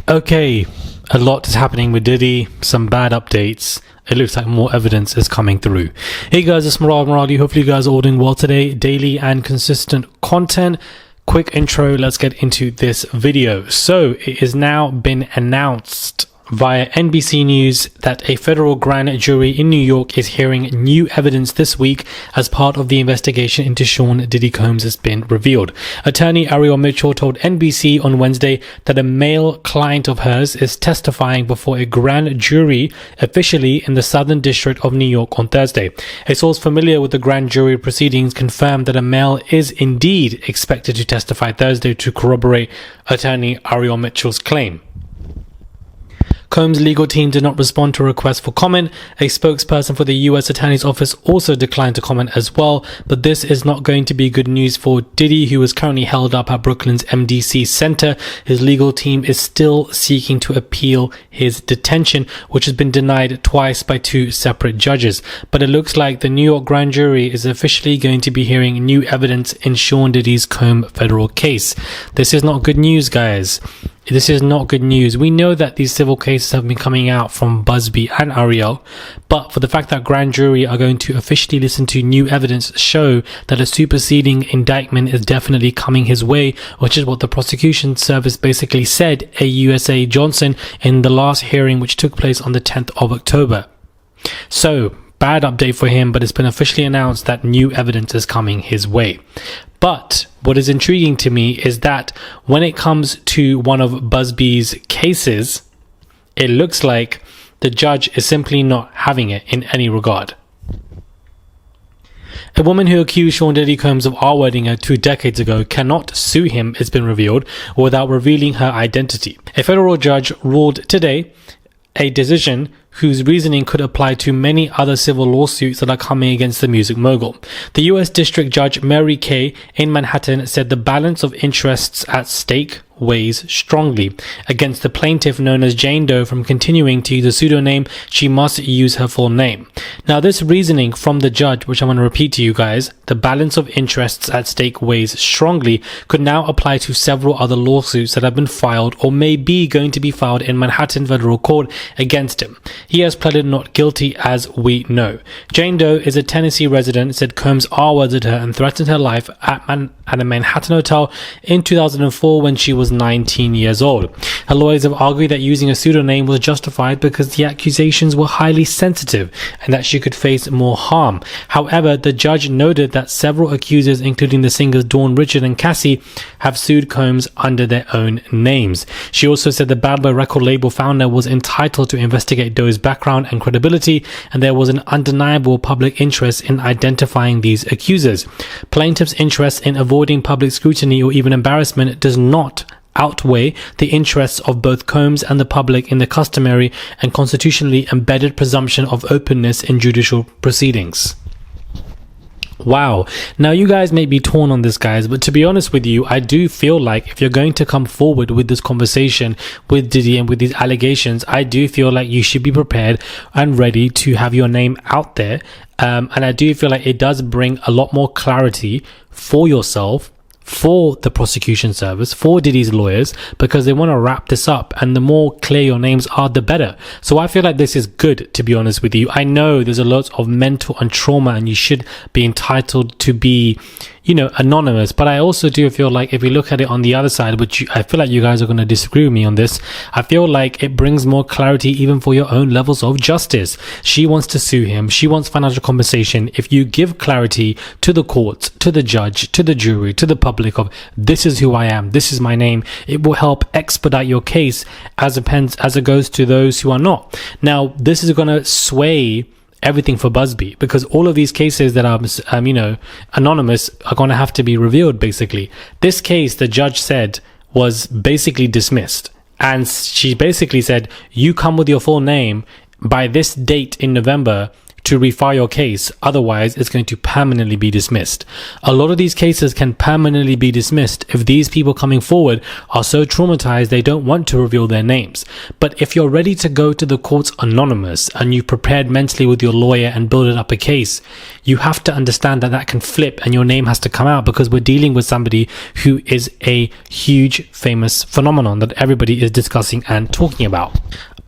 Okay, a lot is happening with Diddy, some bad updates. It looks like more evidence is coming through. Hey guys, it's Morali. Hopefully you guys are all doing well today. Daily and consistent content. Quick intro, let's get into this video. So it has now been announced via NBC News that a federal grand jury in New York is hearing new evidence this week as part of the investigation into Sean Diddy Combs has been revealed. Attorney Ariel Mitchell told NBC on Wednesday that a male client of hers is testifying before a grand jury officially in the Southern District of New York on Thursday. A source familiar with the grand jury proceedings confirmed that a male is indeed expected to testify Thursday to corroborate attorney Ariel Mitchell's claim. Combs' legal team did not respond to a request for comment. A spokesperson for the U.S. Attorney's Office also declined to comment as well, but this is not going to be good news for Diddy, who is currently held up at Brooklyn's MDC Center. His legal team is still seeking to appeal his detention, which has been denied twice by two separate judges. But it looks like the New York grand jury is officially going to be hearing new evidence in Sean Diddy's Combs federal case. This is not good news, guys. This is not good news. We know that these civil cases have been coming out from Busby and Ariel, but for the fact that grand jury are going to officially listen to new evidence show that a superseding indictment is definitely coming his way, which is what the prosecution service basically said a USA Johnson in the last hearing, which took place on the 10th of October. So, bad update for him, but it's been officially announced that new evidence is coming his way. But what is intriguing to me is that when it comes to one of Busby's cases, it looks like the judge is simply not having it in any regard. A woman who accused Sean Diddy Combs of R-wording her 2 decades ago cannot sue him, it's been revealed, without revealing her identity. A federal judge ruled today a decision whose reasoning could apply to many other civil lawsuits that are coming against the music mogul. The U.S. District Judge Mary Kay in Manhattan said the balance of interests at stake weighs strongly against the plaintiff known as Jane Doe from continuing to use a pseudonym. She must use her full name. Now, this reasoning from the judge, which I'm going to repeat to you guys, the balance of interests at stake weighs strongly, could now apply to several other lawsuits that have been filed or may be going to be filed in Manhattan federal court against him. He has pleaded not guilty, as we know. Jane Doe is a Tennessee resident, said Combs R-worded her and threatened her life at a Manhattan hotel in 2004 when she was 19 years old. Her lawyers have argued that using a pseudonym was justified because the accusations were highly sensitive and that she could face more harm. However, the judge noted that several accusers, including the singers Dawn, Richard and Cassie, have sued Combs under their own names. She also said the Bad Boy record label founder was entitled to investigate Doe's background and credibility, and there was an undeniable public interest in identifying these accusers. Plaintiff's interest in avoiding public scrutiny or even embarrassment does not outweigh the interests of both Combs and the public in the customary and constitutionally embedded presumption of openness in judicial proceedings. Wow. Now, you guys may be torn on this, guys, but to be honest with you, I do feel like if you're going to come forward with this conversation with Diddy and with these allegations, I do feel like you should be prepared and ready to have your name out there. And I do feel like it does bring a lot more clarity for yourself, for the prosecution service, for Diddy's lawyers, because they want to wrap this up, and the more clear your names are, the better. So I feel like this is good, to be honest with you. I know there's a lot of mental and trauma, and you should be entitled to be, anonymous, but I also do feel like if we look at it on the other side, which I feel like you guys are going to disagree with me on this, I feel like it brings more clarity even for your own levels of justice. She wants to sue him. She wants financial compensation. If you give clarity to the courts, to the judge, to the jury, to the public of this is who I am, this is my name, it will help expedite your case as it goes to those who are not. Now, this is going to sway everything for Busby, because all of these cases that are anonymous are going to have to be revealed. Basically, this case, the judge said, was basically dismissed, and she basically said, you come with your full name by this date in November to refile your case. Otherwise, it's going to permanently be dismissed. A lot of these cases can permanently be dismissed if these people coming forward are so traumatized they don't want to reveal their names. But if you're ready to go to the courts anonymous and you've prepared mentally with your lawyer and building up a case, you have to understand that that can flip and your name has to come out, because we're dealing with somebody who is a huge famous phenomenon that everybody is discussing and talking about.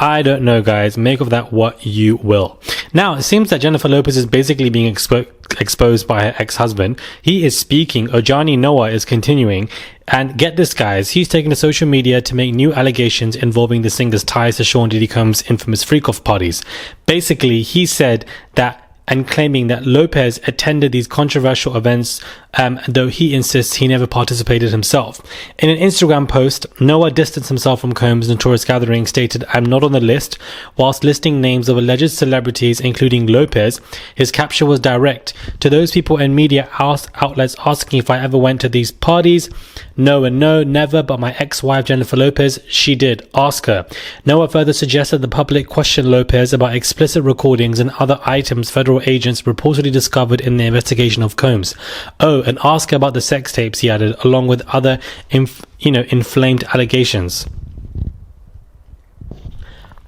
I don't know, guys. Make of that what you will. Now, it seems that Jennifer Lopez is basically being exposed by her ex-husband. He is speaking. Ojani Noah is continuing. And get this, guys. He's taken to social media to make new allegations involving the singer's ties to Sean Diddy Combs' infamous freak-off parties. Basically, he said that, and claiming that Lopez attended these controversial events, though he insists he never participated himself. In an Instagram post, Noah distanced himself from Combs' notorious gathering, stated, "I'm not on the list," whilst listing names of alleged celebrities, including Lopez. His caption was direct: "To those people and media outlets asking if I ever went to these parties, no and no, never, but my ex-wife Jennifer Lopez, she did. Ask her." Noah further suggested the public question Lopez about explicit recordings and other items federal agents reportedly discovered in the investigation of Combs. Oh, and ask her about the sex tapes, he added, along with other inflamed allegations.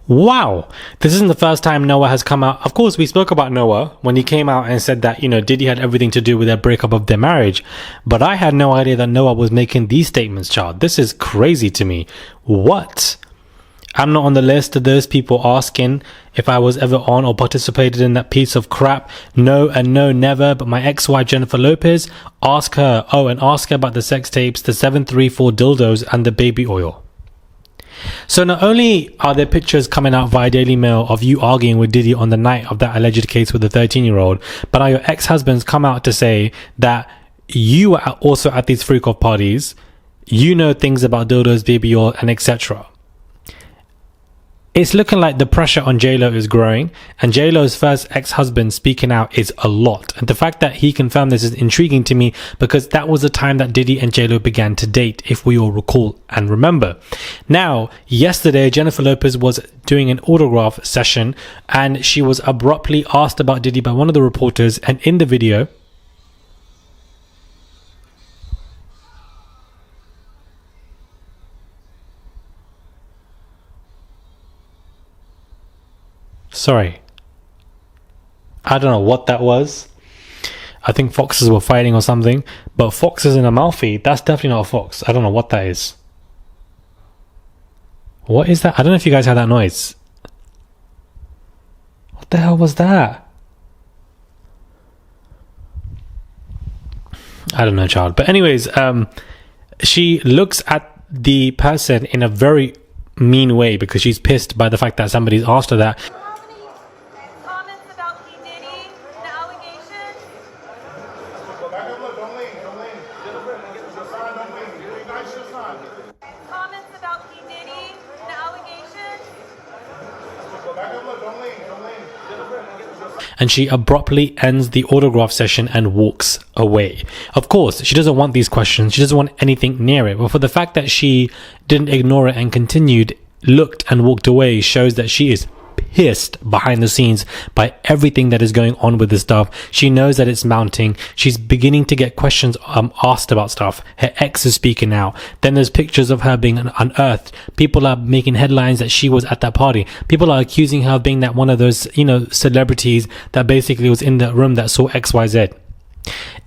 Wow, this isn't the first time Noah has come out. Of course, we spoke about Noah when he came out and said that, Diddy had everything to do with their breakup of their marriage. But I had no idea that Noah was making these statements, child. This is crazy to me. What? I'm not on the list of those people asking if I was ever on or participated in that piece of crap. No and no, never, but my ex-wife Jennifer Lopez, ask her. Oh, and ask her about the sex tapes, the 734 dildos, and the baby oil. So not only are there pictures coming out via Daily Mail of you arguing with Diddy on the night of that alleged case with the 13-year-old, but are your ex-husbands come out to say that you are also at these freak-off parties, you know things about dildos, baby oil, and etc. It's looking like the pressure on J-Lo is growing, and J-Lo's first ex-husband speaking out is a lot. And the fact that he confirmed this is intriguing to me, because that was the time that Diddy and J-Lo began to date, if we all recall and remember. Now, yesterday, Jennifer Lopez was doing an autograph session, and she was abruptly asked about Diddy by one of the reporters, and in the video, sorry, I don't know what that was. I think foxes were fighting or something, but foxes in a mouthfeed, that's definitely not a fox. I don't know what that is. What is that? I don't know if you guys heard that noise. What the hell was that? I don't know, child. But anyways, she looks at the person in a very mean way, because she's pissed by the fact that somebody's asked her that. And she abruptly ends the autograph session and walks away. Of course, she doesn't want these questions. She doesn't want anything near it. But for the fact that she didn't ignore it and continued, looked and walked away, shows that she is pissed behind the scenes by everything that is going on with this stuff. She knows that it's mounting. She's beginning to get questions asked about stuff. Her ex is speaking out. Then there's pictures of her being unearthed. People are making headlines that she was at that party. People are accusing her of being that one of those, celebrities that basically was in the room that saw XYZ.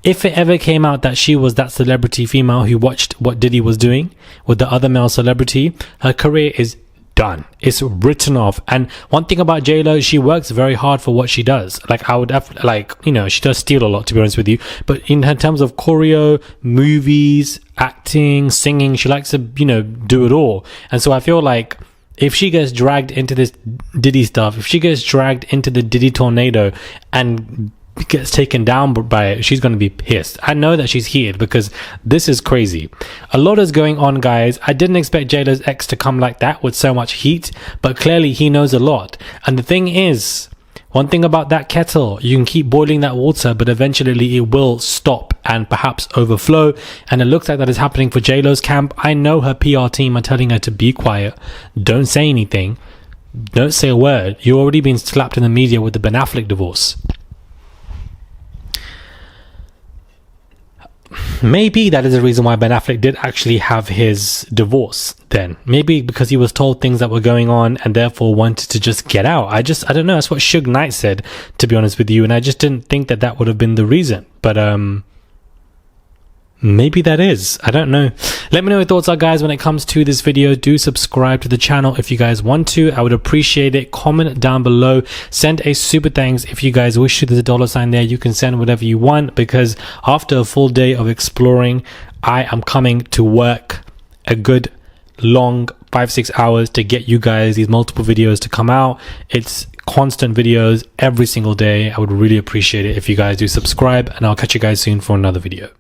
If it ever came out that she was that celebrity female who watched what Diddy was doing with the other male celebrity, her career is done. It's written off. And one thing about J-Lo, she works very hard for what she does. She does steal a lot, to be honest with you. But in her terms of choreo, movies, acting, singing, she likes to, do it all. And so I feel like if she gets dragged into this Diddy stuff, if she gets dragged into the Diddy tornado and gets taken down by it, she's going to be pissed. I know that she's heated, because this is crazy. A lot is going on, guys. I didn't expect J-Lo's ex to come like that with so much heat, but clearly he knows a lot. And the thing is, one thing about that kettle, you can keep boiling that water, but eventually it will stop and perhaps overflow. And it looks like that is happening for J-Lo's camp. I know her PR team are telling her to be quiet, don't say anything. don't say a word. You're already being slapped in the media with the Ben Affleck divorce. Maybe that is the reason why Ben Affleck did actually have his divorce then. Maybe because he was told things that were going on and therefore wanted to just get out. I don't know. That's what Suge Knight said, to be honest with you. And I just didn't think that that would have been the reason. But maybe that is. I don't know. Let me know your thoughts are, guys, when it comes to this video. Do subscribe to the channel if you guys want to. I would appreciate it. Comment down below. Send a super thanks if you guys wish to. There's a $sign there. You can send whatever you want, because after a full day of exploring, I am coming to work a good long 5-6 hours to get you guys these multiple videos to come out. It's constant videos every single day. I would really appreciate it if you guys do subscribe, and I'll catch you guys soon for another video.